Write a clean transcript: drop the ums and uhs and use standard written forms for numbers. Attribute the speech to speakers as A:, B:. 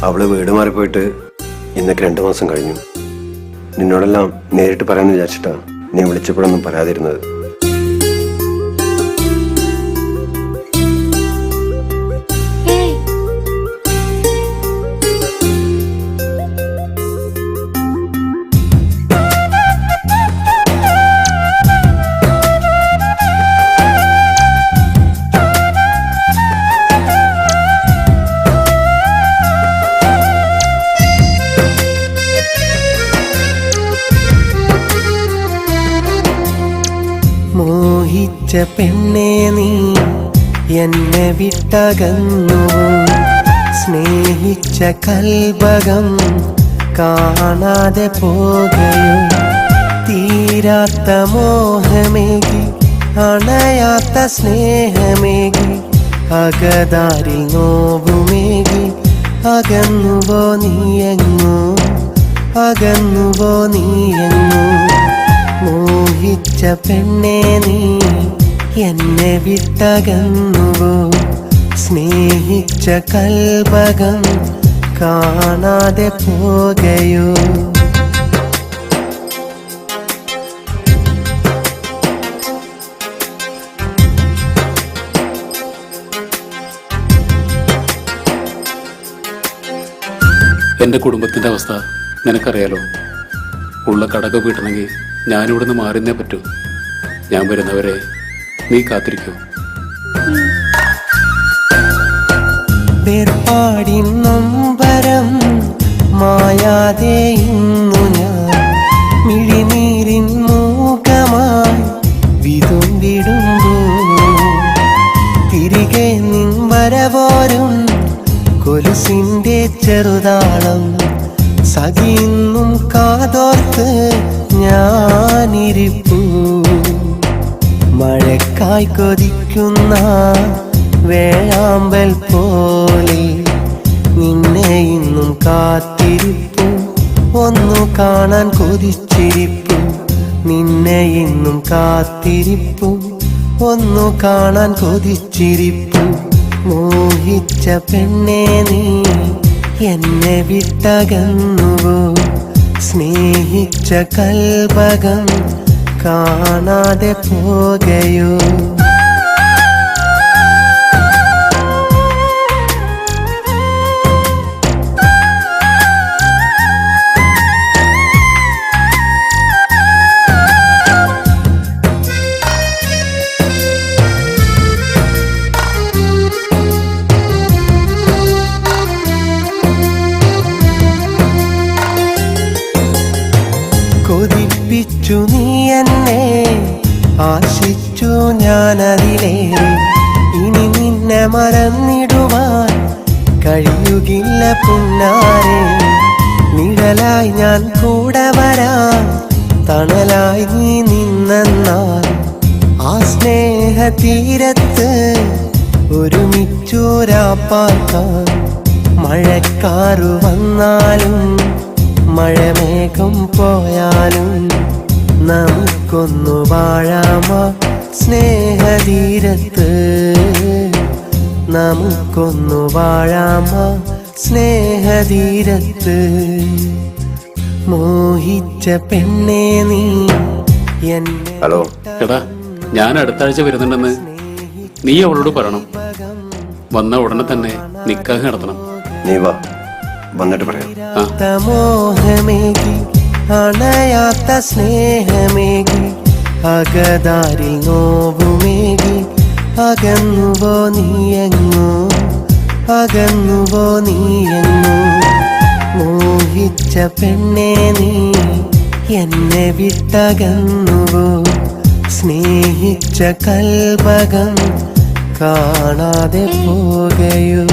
A: അവള് വീട് മാറിപ്പോയിട്ട് ഇന്നൊക്കെ 2 മാസം കഴിഞ്ഞു. നിന്നോടെല്ലാം നേരിട്ട് പറയാമെന്ന് വിചാരിച്ചിട്ടാ നീ വിളിച്ചപ്പോഴൊന്നും പറയാതിരുന്നത്.
B: മോഹിച്ച പെണ്ണേ നീ എന്നെ വിട്ടകന്നു, സ്നേഹിച്ച കൽബകം കാണാതെ പോകയോ, തീരാത്ത മോഹമേകി അണയാത്ത സ്നേഹമേകി അകതാരിൽ നോവുമേകി അകന്നുവോ നീയെങ്ങോ, അകന്നുവോ നീയെങ്ങോ. മോഹിച്ച പെണ്ണേ നീ എന്നെ വിട്ടകന്നുവോ, സ്നേഹിച്ച കൽബകം കാണാതെ പോകയോ.
C: എൻ്റെ കുടുംബത്തിൻ്റെ അവസ്ഥ നിനക്കറിയാലോ. ഉള്ള കടക വീട്ടണമെങ്കിൽ ഞാനിവിടുന്ന് മാറിന്നേ പറ്റൂ. ഞാൻ വരുന്നവരെ നീ കാത്തിരിക്കൂ.
B: വേർപാടിൻ നൊമ്പരം മായാതെ ഇന്നു ഞാൻ മിഴിനീരിൻ മൂകമായി വിതുമ്പിടുമ്പോൾ, തിരികെ നിൻ വരവോരും കൊലുസിൻ്റെ ചെറുതാളം സഖിന്നും കാതോർത്ത് ഞാനിരിപ്പൂ. മഴക്കായി കൊതിക്കുന്ന വേഴാമ്പൽ പോലെ നിന്നെ ഇന്നും കാത്തിരിപ്പൂ. ഒന്നു കാണാൻ കൊതിച്ചിരിപ്പൂ, നിന്നെ ഇന്നും കാത്തിരിപ്പൂ. ഒന്നു കാണാൻ കൊതിച്ചിരിപ്പൂ. മോഹിച്ച പെണ്ണേ നീ എന്നെ വിട്ടകന്നുവോ, സ്നേഹിച്ച കൽബകം കാണാതെ പോകയോ. കൊതിപ്പിച്ചു നീ എന്നെ, ആശിച്ചു ഞാനതിലേറെ. ഇനി നിന്നെ മറന്നിടുവാൻ കഴിയുകില്ല പുന്നാരെ. നിഴലായി ഞാൻ കൂടെ വരാം, തണലായി നീ നിന്നാൽ ആ സ്നേഹ തീരത്ത് ഒരുമിച്ചൂരാപ്പാർക്കാൻ. മഴക്കാറു വന്നാലും മഴമേഘം പോയാലും നമുക്കൊന്നു വാഴാമോ സ്നേഹതീരത്ത്, നമുക്കൊന്നു വാഴാമോ സ്നേഹതീരത്ത്. മോഹിച്ച പെണ്ണേ നീ എന്നെ.
A: ഹലോ
C: എടാ, ഞാൻ അടുത്ത ആഴ്ച വരുന്നുണ്ടെന്ന് നീ അവളോട് പറയണം. വന്ന ഉടനെ തന്നെ നിക്കാഹ് നടത്തണം.
A: നീ വാ, വന്നിട്ട് പറയാം.
B: മോഹമേകി അണയാത്ത സ്നേഹമേകി അകതാരിൽ നോവുമേകി അകന്നുവോ നീയെങ്ങോ, അകന്നുവോ നീയെങ്ങോ. മോഹിച്ച പെണ്ണേ നീ എന്നെ വിട്ടകന്നുവോ, സ്നേഹിച്ച കൽബകം കാണാതെ പോകയോ.